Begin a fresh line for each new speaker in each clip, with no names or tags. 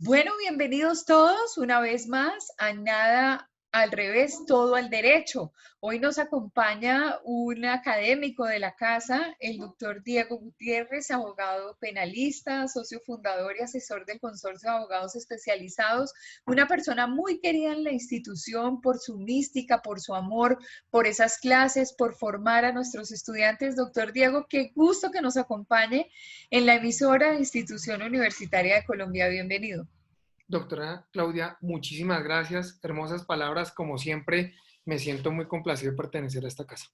Bueno, bienvenidos todos una vez más a Nada al Revés, Todo al Derecho. Hoy nos acompaña un académico de la casa, el doctor Diego Gutiérrez, abogado penalista, socio fundador y asesor del Consorcio de Abogados Especializados, una persona muy querida en la institución por su mística, por su amor, por esas clases, por formar a nuestros estudiantes. Doctor Diego, qué gusto que nos acompañe en la emisora de Institución Universitaria de Colombia. Bienvenido.
Doctora Claudia, muchísimas gracias. Hermosas palabras, como siempre. Me siento muy complacido de pertenecer a esta casa.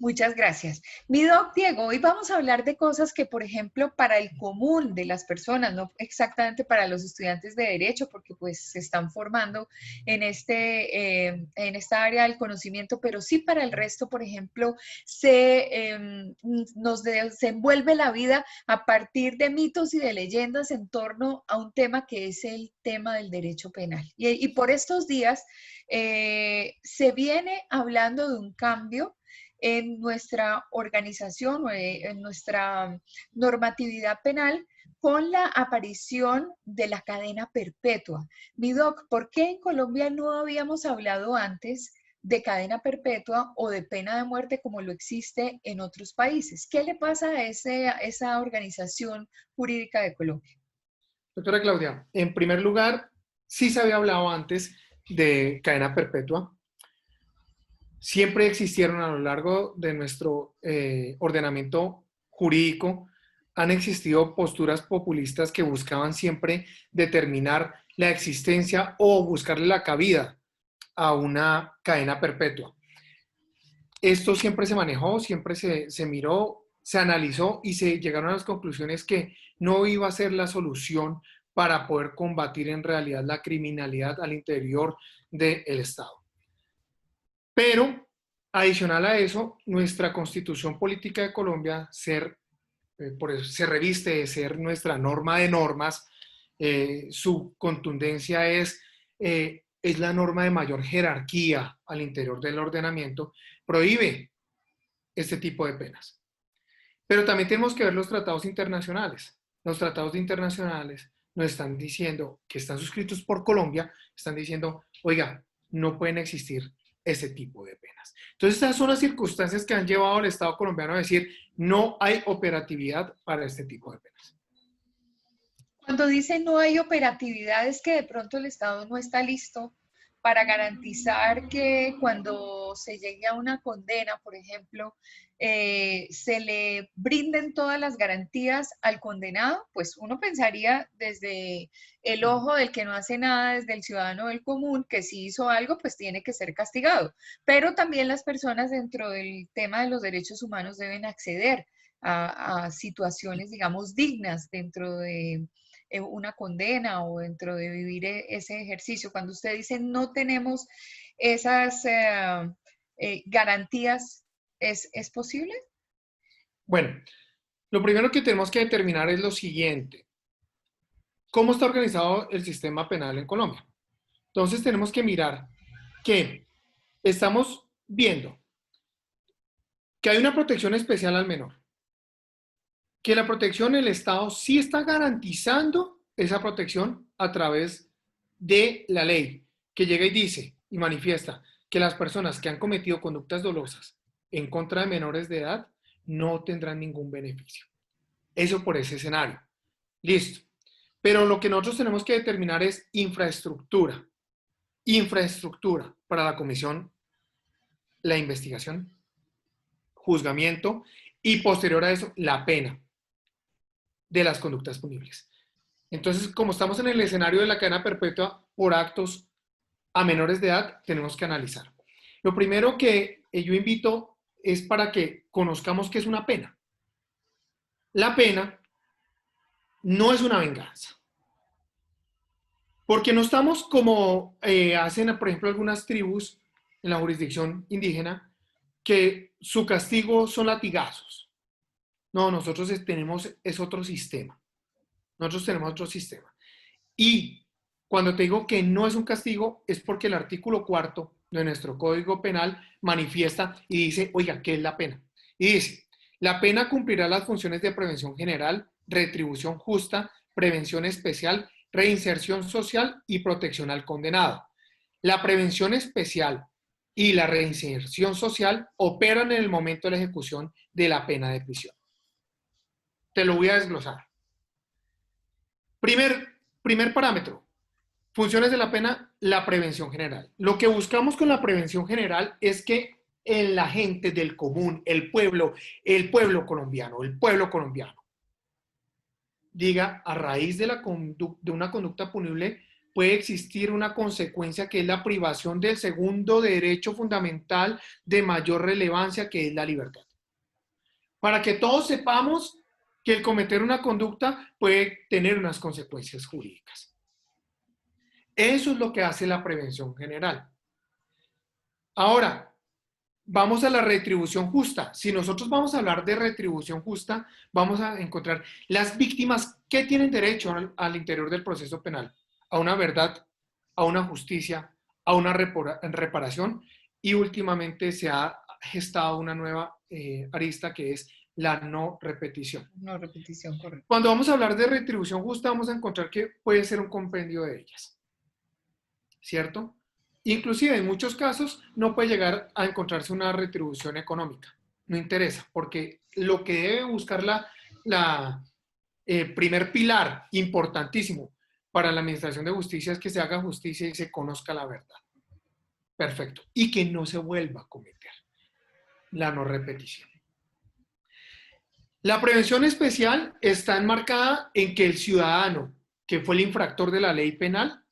Muchas gracias. Mi doc Diego, hoy vamos a hablar de cosas que, por ejemplo, para el común de las personas, no exactamente para los estudiantes de derecho, porque pues se están formando en esta área del conocimiento, pero sí para el resto, por ejemplo, nos desenvuelve la vida a partir de mitos y de leyendas en torno a un tema que es el tema del derecho penal. Y por estos días se viene hablando de un cambio en nuestra organización o en nuestra normatividad penal con la aparición de la cadena perpetua. Mi doc, ¿por qué en Colombia no habíamos hablado antes de cadena perpetua o de pena de muerte como lo existe en otros países? ¿Qué le pasa a esa organización jurídica de Colombia?
Doctora Claudia, en primer lugar, sí se había hablado antes de cadena perpetua. Siempre existieron a lo largo de nuestro ordenamiento jurídico, han existido posturas populistas que buscaban siempre determinar la existencia o buscarle la cabida a una cadena perpetua. Esto siempre se manejó, siempre se miró, se analizó y se llegaron a las conclusiones que no iba a ser la solución para poder combatir en realidad la criminalidad al interior del Estado. Pero, adicional a eso, nuestra Constitución Política de Colombia por eso se reviste de ser nuestra norma de normas. Su contundencia es la norma de mayor jerarquía al interior del ordenamiento, prohíbe este tipo de penas. Pero también tenemos que ver los tratados internacionales. Los tratados internacionales nos están diciendo, que están suscritos por Colombia, están diciendo, oiga, no pueden existir ese tipo de penas. Entonces, estas son las circunstancias que han llevado al Estado colombiano a decir, no hay operatividad para este tipo de penas.
Cuando dicen no hay operatividad, es que de pronto el Estado no está listo para garantizar que cuando se llegue a una condena, por ejemplo, se le brinden todas las garantías al condenado. Pues uno pensaría desde el ojo del que no hace nada, desde el ciudadano del común, que si hizo algo, pues tiene que ser castigado. Pero también las personas dentro del tema de los derechos humanos deben acceder a situaciones, digamos, dignas dentro de una condena o dentro de vivir ese ejercicio. Cuando usted dice no tenemos esas garantías, ¿es posible?
Bueno, lo primero que tenemos que determinar es lo siguiente. ¿Cómo está organizado el sistema penal en Colombia? Entonces tenemos que mirar que estamos viendo que hay una protección especial al menor, que la protección del Estado sí está garantizando esa protección a través de la ley, que llega y dice y manifiesta que las personas que han cometido conductas dolosas en contra de menores de edad no tendrán ningún beneficio. Eso por ese escenario. Listo. Pero lo que nosotros tenemos que determinar es infraestructura. Infraestructura para la comisión, la investigación, juzgamiento y posterior a eso la pena de las conductas punibles. Entonces, como estamos en el escenario de la cadena perpetua por actos a menores de edad, tenemos que analizar. Lo primero que yo invito es para que conozcamos qué es una pena. La pena no es una venganza. Porque no estamos como hacen, por ejemplo, algunas tribus en la jurisdicción indígena, que su castigo son latigazos. No, nosotros tenemos otro sistema. Nosotros tenemos otro sistema. Y cuando te digo que no es un castigo, es porque el artículo 4 de nuestro Código Penal manifiesta y dice, oiga, ¿qué es la pena? Y dice, la pena cumplirá las funciones de prevención general, retribución justa, prevención especial reinserción social y protección al condenado. La prevención especial y la reinserción social operan en el momento de la ejecución de la pena de prisión. Te lo voy a desglosar. Primer parámetro, funciones de la pena, la prevención general. Lo que buscamos con la prevención general es que la gente del común, el pueblo colombiano, diga, a raíz de una conducta punible puede existir una consecuencia que es la privación del segundo derecho fundamental de mayor relevancia, que es la libertad. Para que todos sepamos que el cometer una conducta puede tener unas consecuencias jurídicas. Eso es lo que hace la prevención general. Ahora, vamos a la retribución justa. Si nosotros vamos a hablar de retribución justa, vamos a encontrar las víctimas que tienen derecho al interior del proceso penal, a una verdad, a una justicia, a una reparación, y últimamente se ha gestado una nueva arista, que es la no repetición.
No repetición, correcto.
Cuando vamos a hablar de retribución justa, vamos a encontrar que puede ser un compendio de ellas, ¿cierto? Inclusive en muchos casos no puede llegar a encontrarse una retribución económica. No interesa, porque lo que debe buscar la primer pilar importantísimo para la administración de justicia es que se haga justicia y se conozca la verdad. Perfecto. Y que no se vuelva a cometer la no repetición. La prevención especial está enmarcada en que el ciudadano, que fue el infractor de la ley penal,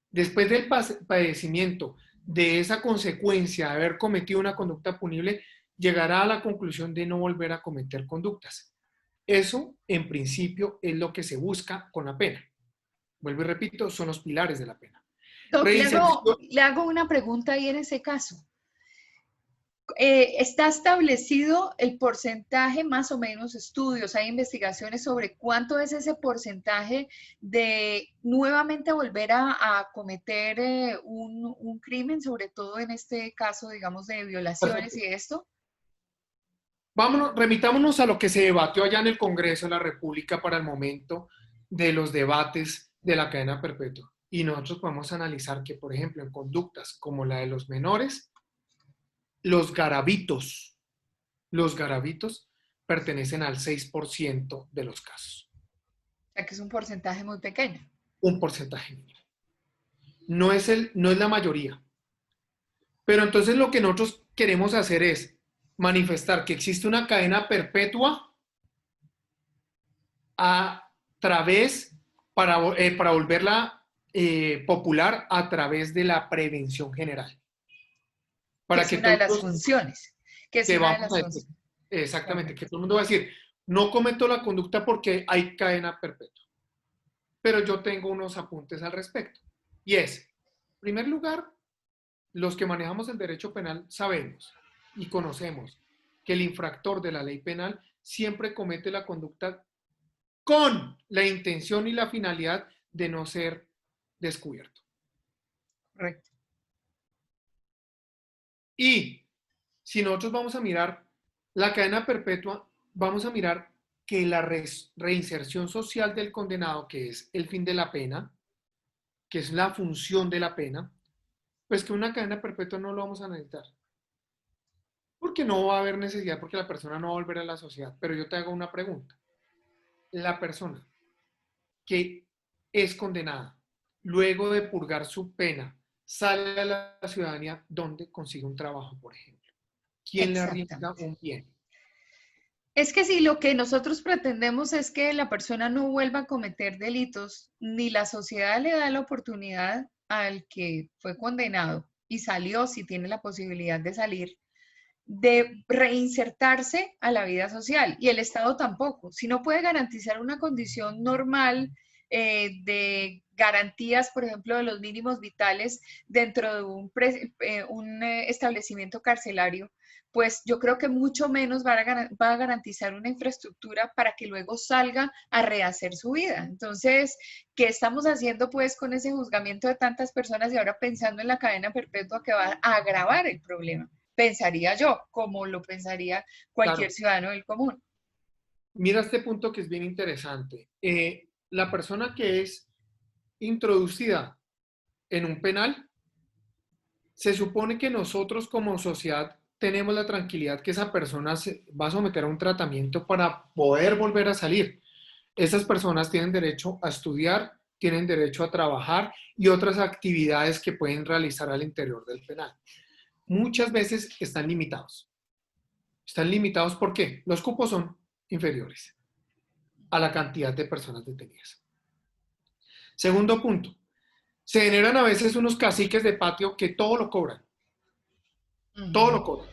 después del padecimiento de esa consecuencia de haber cometido una conducta punible, llegará a la conclusión de no volver a cometer conductas. Eso, en principio, es lo que se busca con la pena. Vuelvo y repito, son los pilares de la pena.
Doc, le hago una pregunta ahí en ese caso. ¿Está establecido el porcentaje, más o menos, estudios, hay investigaciones sobre cuánto es ese porcentaje de nuevamente volver a cometer un crimen, sobre todo en este caso, digamos, de violaciones? Perfecto. Y esto?
Remitámonos a lo que se debatió allá en el Congreso de la República para el momento de los debates de la cadena perpetua. Y nosotros podemos analizar que, por ejemplo, en conductas como la de los menores, los garabitos pertenecen al 6% de los casos.
O sea que es un porcentaje muy pequeño.
Un porcentaje mínimo. No es la mayoría. Pero entonces lo que nosotros queremos hacer es manifestar que existe una cadena perpetua a través, para volverla popular, a través de la prevención general.
Para que es una de las funciones. Que es una de las funciones.
Exactamente, que todo el mundo va a decir, no cometo la conducta porque hay cadena perpetua. Pero yo tengo unos apuntes al respecto. Y es, en primer lugar, los que manejamos el derecho penal sabemos y conocemos que el infractor de la ley penal siempre comete la conducta con la intención y la finalidad de no ser descubierto.
Correcto.
Y si nosotros vamos a mirar la cadena perpetua, vamos a mirar que la reinserción social del condenado, que es el fin de la pena, que es la función de la pena, pues que una cadena perpetua no lo vamos a necesitar. Porque no va a haber necesidad, porque la persona no va a volver a la sociedad. Pero yo te hago una pregunta. La persona que es condenada, luego de purgar su pena, sale a la ciudadanía, ¿dónde consigue un trabajo, por ejemplo? ¿Quién le arrienda un bien?
Es que si lo que nosotros pretendemos es que la persona no vuelva a cometer delitos, ni la sociedad le da la oportunidad al que fue condenado y salió, si tiene la posibilidad de salir, de reinsertarse a la vida social, y el Estado tampoco. Si no puede garantizar una condición normal de garantías, por ejemplo, de los mínimos vitales dentro de un establecimiento carcelario, pues yo creo que mucho menos va a garantizar una infraestructura para que luego salga a rehacer su vida. Entonces, ¿qué estamos haciendo pues con ese juzgamiento de tantas personas y ahora pensando en la cadena perpetua que va a agravar el problema? Pensaría yo, como lo pensaría cualquier ciudadano del común.
Mira este punto que es bien interesante. La persona que es introducida en un penal, se supone que nosotros como sociedad tenemos la tranquilidad que esa persona se va a someter a un tratamiento para poder volver a salir. Esas personas tienen derecho a estudiar, tienen derecho a trabajar y otras actividades que pueden realizar al interior del penal. Muchas veces están limitados. Están limitados porque los cupos son inferiores a la cantidad de personas detenidas. Segundo punto, se generan a veces unos caciques de patio que todo lo cobran. Todo lo cobran.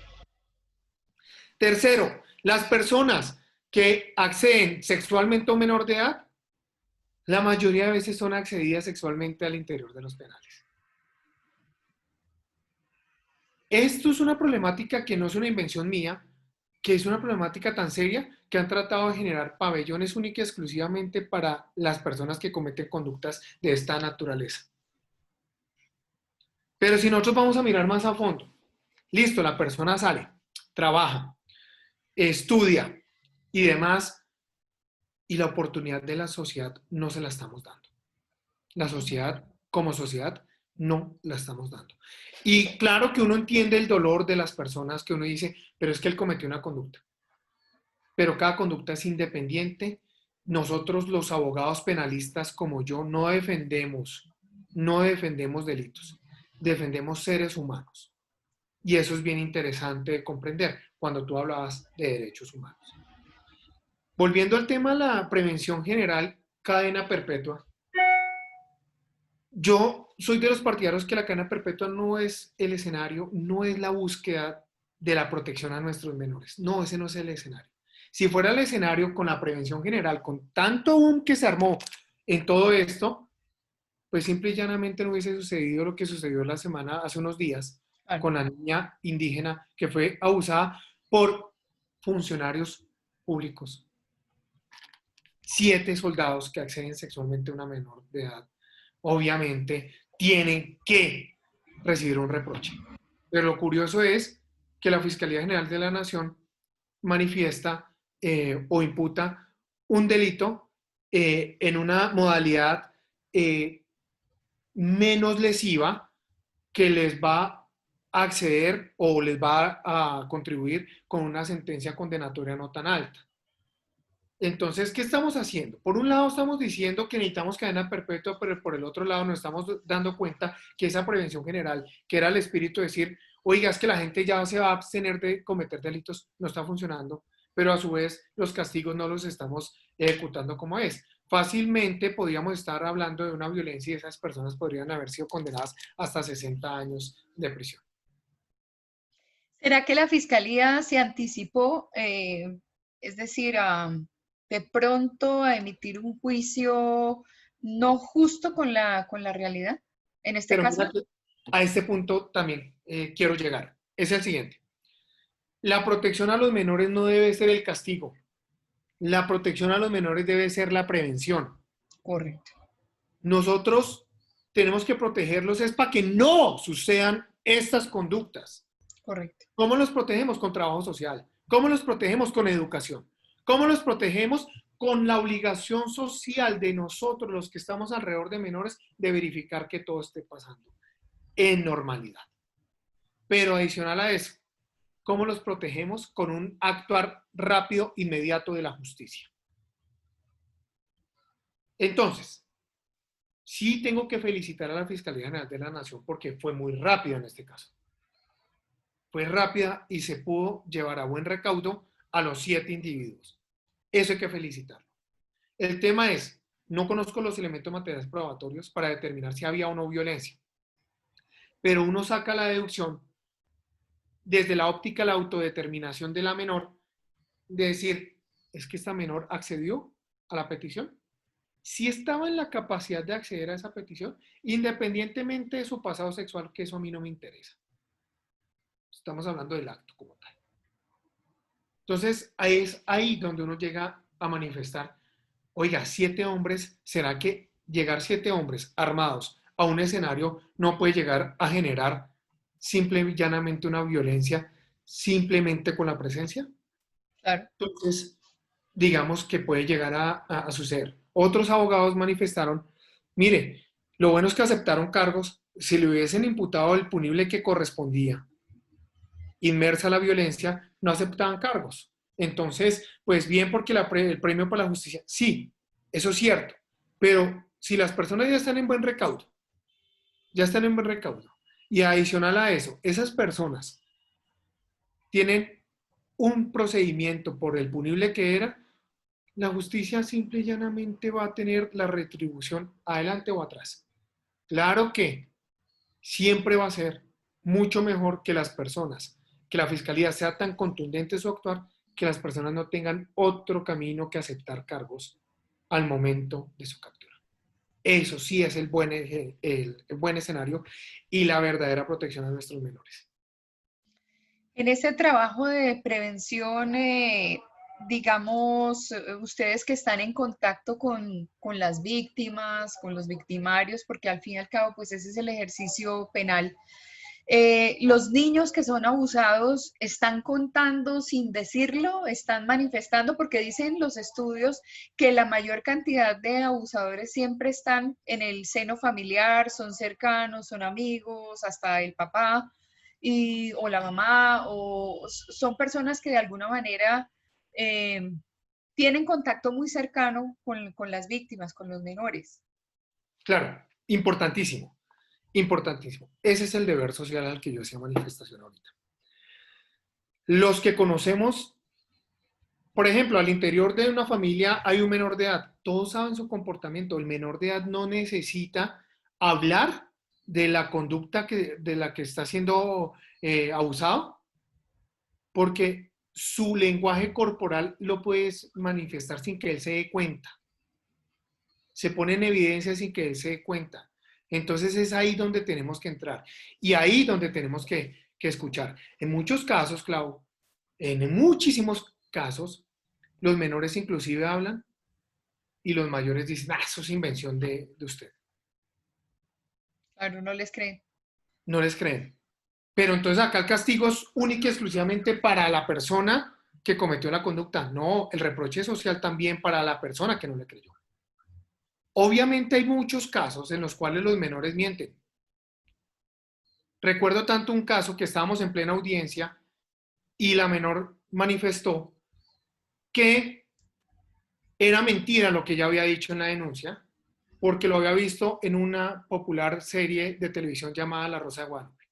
Tercero, las personas que acceden sexualmente a un menor de edad, la mayoría de veces son accedidas sexualmente al interior de los penales. Esto es una problemática que no es una invención mía, que es una problemática tan seria que han tratado de generar pabellones únicos y exclusivamente para las personas que cometen conductas de esta naturaleza. Pero si nosotros vamos a mirar más a fondo, listo, la persona sale, trabaja, estudia y demás, y la oportunidad de la sociedad no se la estamos dando. La sociedad, como sociedad, no la estamos dando. Y claro que uno entiende el dolor de las personas que uno dice, pero es que él cometió una conducta. Pero cada conducta es independiente. Nosotros los abogados penalistas como yo no defendemos delitos, defendemos seres humanos. Y eso es bien interesante de comprender cuando tú hablabas de derechos humanos. Volviendo al tema de la prevención general, cadena perpetua, yo soy de los partidarios que la cadena perpetua no es el escenario, no es la búsqueda de la protección a nuestros menores. No, ese no es el escenario. Si fuera el escenario con la prevención general, con tanto boom que se armó en todo esto, pues simple y llanamente no hubiese sucedido lo que sucedió la semana, hace unos días, con la niña indígena que fue abusada por funcionarios públicos. 7 soldados que acceden sexualmente a una menor de edad, obviamente, tienen que recibir un reproche. Pero lo curioso es que la Fiscalía General de la Nación manifiesta o imputa un delito en una modalidad menos lesiva que les va a acceder o les va a contribuir con una sentencia condenatoria no tan alta. Entonces, ¿qué estamos haciendo? Por un lado estamos diciendo que necesitamos cadena perpetua, pero por el otro lado nos estamos dando cuenta que esa prevención general, que era el espíritu de decir, oiga, es que la gente ya se va a abstener de cometer delitos, no está funcionando, pero a su vez los castigos no los estamos ejecutando como es. Fácilmente podríamos estar hablando de una violencia y esas personas podrían haber sido condenadas hasta 60 años de prisión.
¿Será que la fiscalía se anticipó, es decir, de pronto a emitir un juicio no justo con la realidad? En este
Pero
caso,
mira que a este punto también quiero llegar. Es el siguiente. La protección a los menores no debe ser el castigo. La protección a los menores debe ser la prevención.
correcto,
Nosotros tenemos que protegerlos es para que no sucedan estas conductas.
correcto.
¿Cómo los protegemos? Con trabajo social. ¿Cómo los protegemos? Con educación. ¿Cómo los protegemos? Con la obligación social de nosotros, los que estamos alrededor de menores, de verificar que todo esté pasando en normalidad. Pero adicional a eso, ¿cómo los protegemos? Con un actuar rápido, inmediato de la justicia. Entonces, sí tengo que felicitar a la Fiscalía General de la Nación porque fue muy rápida en este caso. Fue rápida y se pudo llevar a buen recaudo a los 7 individuos. Eso hay que felicitarlo. El tema es, no conozco los elementos materiales probatorios para determinar si había o no violencia, pero uno saca la deducción desde la óptica de la autodeterminación de la menor, de decir, es que esta menor accedió a la petición. Si estaba en la capacidad de acceder a esa petición, independientemente de su pasado sexual, que eso a mí no me interesa. Estamos hablando del acto como tal. Entonces, es ahí donde uno llega a manifestar, oiga, 7 hombres, ¿será que llegar 7 hombres armados a un escenario no puede llegar a generar simple y llanamente una violencia simplemente con la presencia?
Claro.
Entonces, digamos que puede llegar a suceder. Otros abogados manifestaron, mire, Lo bueno es que aceptaron cargos. Si le hubiesen imputado el punible que correspondía, inmersa la violencia, no aceptaban cargos. Entonces, pues bien, porque el premio para la justicia, sí, eso es cierto, pero si las personas ya están en buen recaudo, ya están en buen recaudo, y adicional a eso, esas personas tienen un procedimiento por el punible que era, la justicia simple y llanamente va a tener la retribución adelante o atrás. Claro que siempre va a ser mucho mejor que las personas, que la fiscalía sea tan contundente en su actuar, que las personas no tengan otro camino que aceptar cargos al momento de su captura. Eso sí es el buen escenario y la verdadera protección a nuestros menores.
En ese trabajo de prevención, digamos, ustedes que están en contacto con las víctimas, con los victimarios, porque al fin y al cabo, pues ese es el ejercicio penal. Los niños que son abusados están contando sin decirlo, están manifestando, porque dicen los estudios que la mayor cantidad de abusadores siempre están en el seno familiar, son cercanos, son amigos, hasta el papá o la mamá, o son personas que de alguna manera eh, tienen contacto muy cercano con las víctimas, con los menores.
Claro, importantísimo, importantísimo. Ese es el deber social al que yo hacía manifestación ahorita. Los que conocemos, por ejemplo, al interior de una familia hay un menor de edad, todos saben su comportamiento, el menor de edad no necesita hablar de la conducta de la que está siendo abusado, porque su lenguaje corporal lo puedes manifestar sin que él se dé cuenta, se pone en evidencia sin que él se dé cuenta. Entonces es ahí donde tenemos que entrar y ahí donde tenemos que escuchar. En muchos casos, Clau, en muchísimos casos, los menores inclusive hablan y los mayores dicen, ah, eso es invención de usted.
Claro, no les creen.
No les creen. Pero entonces acá el castigo es único y exclusivamente para la persona que cometió la conducta. No, el reproche social también para la persona que no le creyó. Obviamente hay muchos casos en los cuales los menores mienten. Recuerdo tanto un caso que estábamos en plena audiencia y la menor manifestó que era mentira lo que ella había dicho en la denuncia, porque lo había visto en una popular serie de televisión llamada La Rosa de Guadalupe.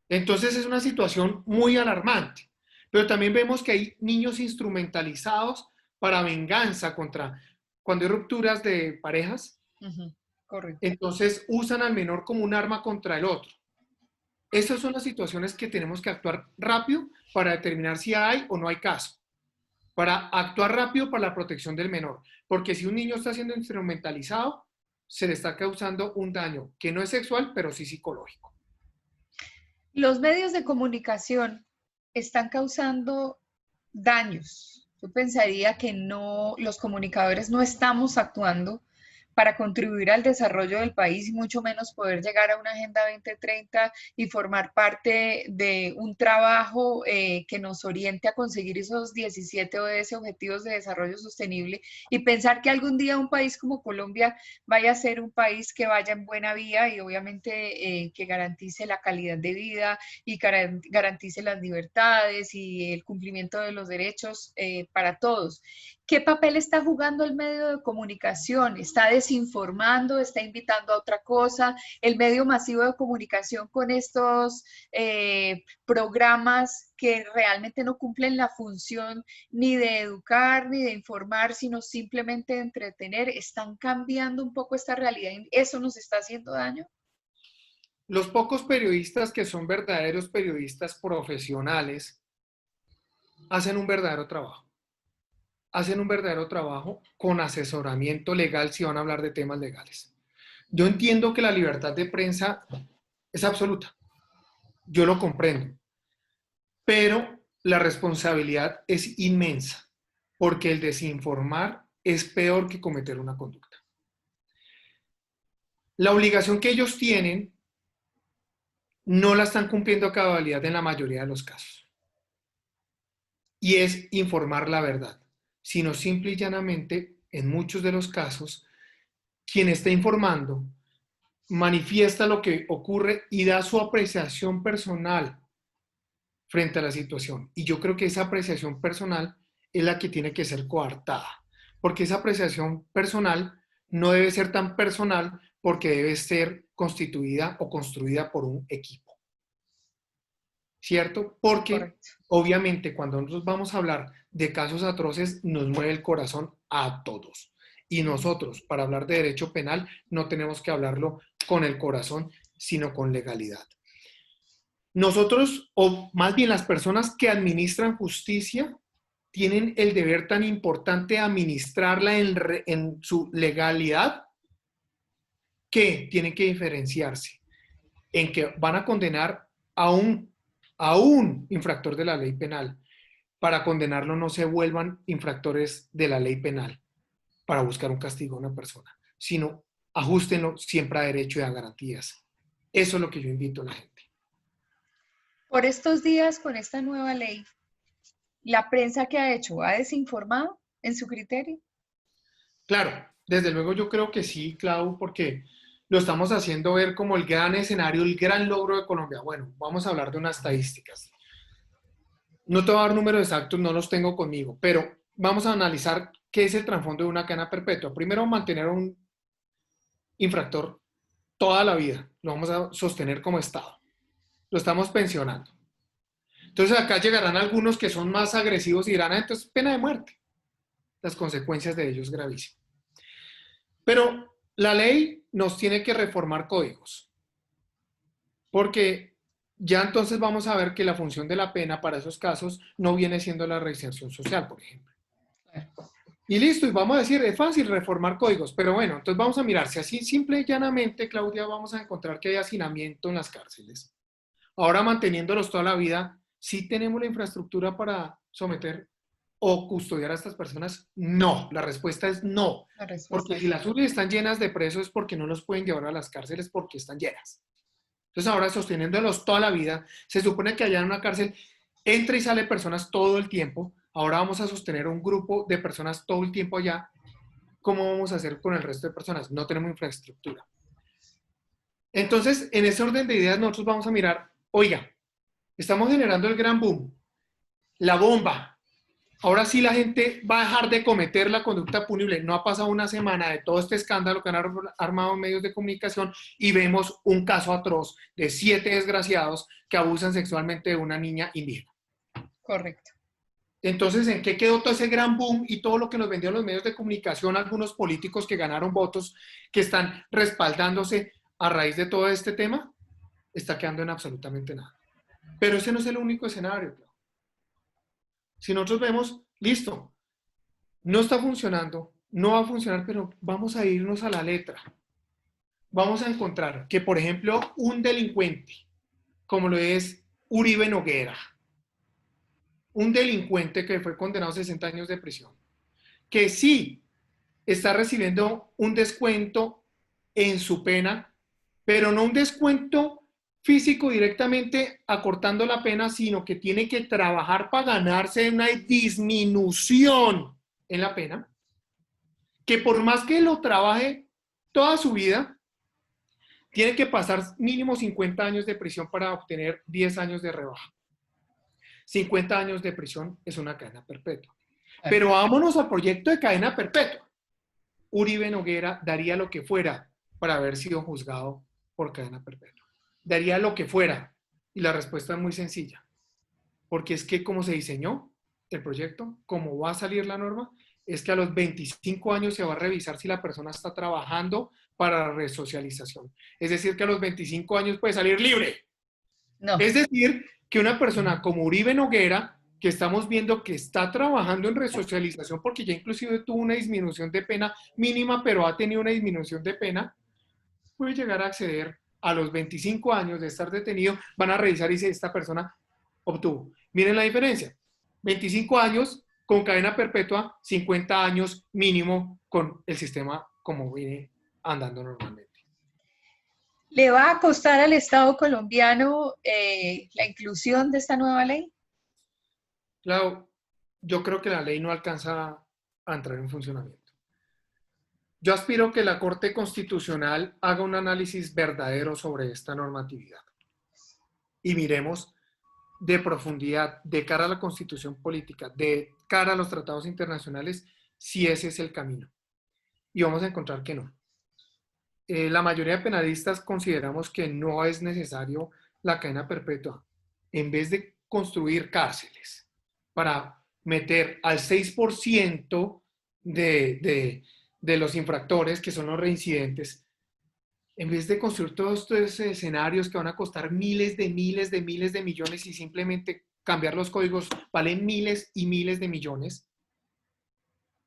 Entonces es una situación muy alarmante, pero también vemos que hay niños instrumentalizados para venganza contra, cuando hay rupturas de parejas,
Correcto.
entonces usan al menor como un arma contra el otro. Estas son las situaciones que tenemos que actuar rápido para determinar si hay o no hay caso, para actuar rápido para la protección del menor, porque si un niño está siendo instrumentalizado, se le está causando un daño que no es sexual, pero sí psicológico.
Los medios de comunicación están causando daños. Yo pensaría que no, los comunicadores no estamos actuando para contribuir al desarrollo del país y mucho menos poder llegar a una Agenda 2030 y formar parte de un trabajo que nos oriente a conseguir esos 17 ODS, Objetivos de Desarrollo Sostenible, y pensar que algún día un país como Colombia vaya a ser un país que vaya en buena vía y obviamente que garantice la calidad de vida y garantice las libertades y el cumplimiento de los derechos para todos. ¿Qué papel está jugando el medio de comunicación? ¿Está desinformando? ¿Está invitando a otra cosa? El medio masivo de comunicación con estos programas que realmente no cumplen la función ni de educar ni de informar, sino simplemente de entretener, están cambiando un poco esta realidad. ¿Eso nos está haciendo daño?
Los pocos periodistas que son verdaderos periodistas profesionales hacen un verdadero trabajo. Hacen un verdadero trabajo con asesoramiento legal si van a hablar de temas legales. Yo entiendo que la libertad de prensa es absoluta. Yo lo comprendo. Pero la responsabilidad es inmensa, porque el desinformar es peor que cometer una conducta. La obligación que ellos tienen no la están cumpliendo a cabalidad en la mayoría de los casos. Y es informar la verdad, sino simple y llanamente, en muchos de los casos, quien está informando manifiesta lo que ocurre y da su apreciación personal frente a la situación. Y yo creo que esa apreciación personal es la que tiene que ser coartada, porque esa apreciación personal no debe ser tan personal porque debe ser constituida o construida por un equipo. ¿Cierto? Porque
Correcto.
obviamente cuando nosotros vamos a hablar de casos atroces nos mueve el corazón a todos. Y nosotros, para hablar de derecho penal, no tenemos que hablarlo con el corazón, sino con legalidad. Nosotros, o más bien las personas que administran justicia, tienen el deber tan importante de administrarla en su legalidad que tienen que diferenciarse en que van a condenar a un infractor de la ley penal. Para condenarlo no se vuelvan infractores de la ley penal para buscar un castigo a una persona, sino ajustenlo siempre a derecho y a garantías. Eso es lo que yo invito a la gente.
Por estos días, con esta nueva ley, ¿la prensa que ha hecho ha desinformado en su criterio?
Claro, desde luego yo creo que sí, Clau, porque lo estamos haciendo ver como el gran escenario, el gran logro de Colombia. Bueno, vamos a hablar de unas estadísticas. No te voy a dar números exactos, no los tengo conmigo, pero vamos a analizar qué es el trasfondo de una cadena perpetua. Primero, mantener a un infractor toda la vida. Lo vamos a sostener como Estado. Lo estamos pensionando. Entonces acá llegarán algunos que son más agresivos y dirán, entonces pena de muerte. Las consecuencias de ello es gravísimo. Pero la ley nos tiene que reformar códigos, porque ya entonces vamos a ver que la función de la pena para esos casos no viene siendo la reinserción social, por ejemplo. Y listo, y vamos a decir, es fácil reformar códigos, pero bueno, entonces vamos a mirar, si así simple y llanamente, Claudia, vamos a encontrar que hay hacinamiento en las cárceles. Ahora manteniéndolos toda la vida, ¿sí tenemos la infraestructura para someter o custodiar a estas personas? No, la respuesta es no.
La respuesta
Porque si
es no.
las URI están llenas de presos es porque no los pueden llevar a las cárceles porque están llenas. Entonces ahora sosteniéndolos toda la vida, se supone que allá en una cárcel entra y sale personas todo el tiempo. Ahora vamos a sostener un grupo de personas todo el tiempo allá. ¿Cómo vamos a hacer con el resto de personas? No tenemos infraestructura. Entonces, en ese orden de ideas, nosotros vamos a mirar, oiga, estamos generando el gran boom, la bomba. Ahora sí la gente va a dejar de cometer la conducta punible. No ha pasado una semana de todo este escándalo que han armado medios de comunicación y vemos un caso atroz de 7 desgraciados que abusan sexualmente de una niña indígena.
Correcto.
Entonces, ¿en qué quedó todo ese gran boom y todo lo que nos vendieron los medios de comunicación, algunos políticos que ganaron votos, que están respaldándose a raíz de todo este tema? Está quedando en absolutamente nada. Pero ese no es el único escenario. Si nosotros vemos, listo, no está funcionando, no va a funcionar, pero vamos a irnos a la letra. Vamos a encontrar que, por ejemplo, un delincuente, como lo es Uribe Noguera, un delincuente que fue condenado a 60 años de prisión, que sí está recibiendo un descuento en su pena, pero no un descuento físico directamente acortando la pena, sino que tiene que trabajar para ganarse una disminución en la pena, que por más que lo trabaje toda su vida, tiene que pasar mínimo 50 años de prisión para obtener 10 años de rebaja. 50 años de prisión es una cadena perpetua. Pero vámonos al proyecto de cadena perpetua. Uribe Noguera daría lo que fuera para haber sido juzgado por cadena perpetua. Daría lo que fuera. Y la respuesta es muy sencilla. Porque es que como se diseñó el proyecto, como va a salir la norma, es que a los 25 años se va a revisar si la persona está trabajando para la resocialización. Es decir, que a los 25 años puede salir libre.
No.
Es decir, que una persona como Uribe Noguera, que estamos viendo que está trabajando en resocialización porque ya inclusive tuvo una disminución de pena mínima, pero ha tenido una disminución de pena, puede llegar a acceder a los 25 años de estar detenido, van a revisar y si esta persona obtuvo. Miren la diferencia, 25 años con cadena perpetua, 50 años mínimo con el sistema como viene andando normalmente.
¿Le va a costar al Estado colombiano la inclusión de esta nueva ley?
Claro, yo creo que la ley no alcanza a entrar en funcionamiento. Yo aspiro que la Corte Constitucional haga un análisis verdadero sobre esta normatividad y miremos de profundidad, de cara a la Constitución política, de cara a los tratados internacionales, si ese es el camino. Y vamos a encontrar que no. La mayoría de penalistas consideramos que no es necesario la cadena perpetua. En vez de construir cárceles para meter al 6% de los infractores, que son los reincidentes, en vez de construir todos estos escenarios que van a costar miles de millones y simplemente cambiar los códigos valen miles y miles de millones,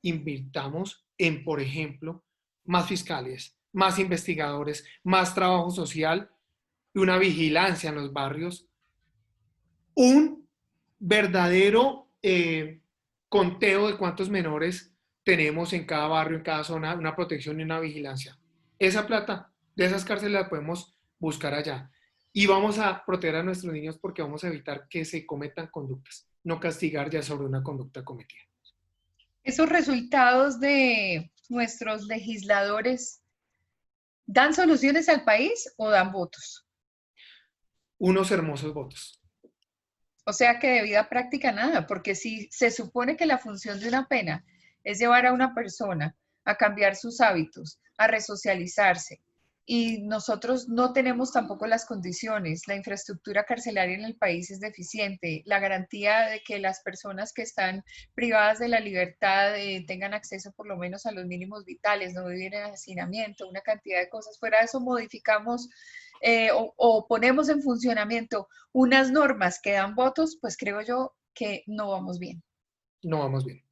invirtamos en, por ejemplo, más fiscales, más investigadores, más trabajo social y una vigilancia en los barrios, un verdadero conteo de cuántos menores tenemos en cada barrio, en cada zona, una protección y una vigilancia. Esa plata de esas cárceles la podemos buscar allá. Y vamos a proteger a nuestros niños porque vamos a evitar que se cometan conductas, no castigar ya sobre una conducta cometida.
¿Esos resultados de nuestros legisladores dan soluciones al país o dan votos?
Unos hermosos votos.
O sea que de vida práctica nada, porque si se supone que la función de una pena es llevar a una persona a cambiar sus hábitos, a resocializarse, y nosotros no tenemos tampoco las condiciones, la infraestructura carcelaria en el país es deficiente, la garantía de que las personas que están privadas de la libertad tengan acceso por lo menos a los mínimos vitales, no vivir en hacinamiento, una cantidad de cosas. Fuera de eso modificamos o ponemos en funcionamiento unas normas que dan votos, pues creo yo que no vamos bien.
No vamos bien.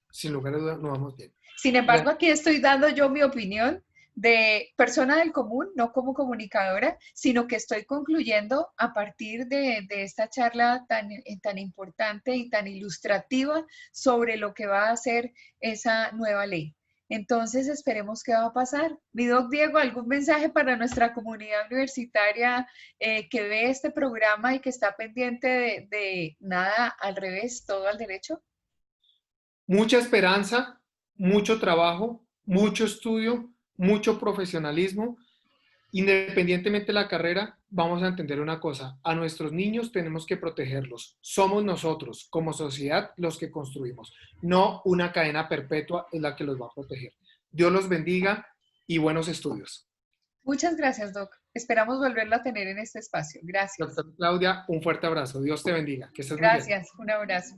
Sin lugar a dudas, no vamos bien.
Sin embargo, aquí estoy dando yo mi opinión de persona del común, no como comunicadora, sino que estoy concluyendo a partir de esta charla tan importante y tan ilustrativa sobre lo que va a ser esa nueva ley. Entonces, esperemos qué va a pasar. Mi doc Diego, ¿algún mensaje para nuestra comunidad universitaria que ve este programa y que está pendiente de nada al revés, todo al derecho?
Mucha esperanza, mucho trabajo, mucho estudio, mucho profesionalismo. Independientemente de la carrera, vamos a entender una cosa, a nuestros niños tenemos que protegerlos. Somos nosotros, como sociedad, los que construimos. No una cadena perpetua es la que los va a proteger. Dios los bendiga y buenos estudios.
Muchas gracias, Doc. Esperamos volverlo a tener en este espacio. Gracias.
Doctora Claudia, un fuerte abrazo. Dios te bendiga. Que estés muy bien.
Gracias. Un abrazo.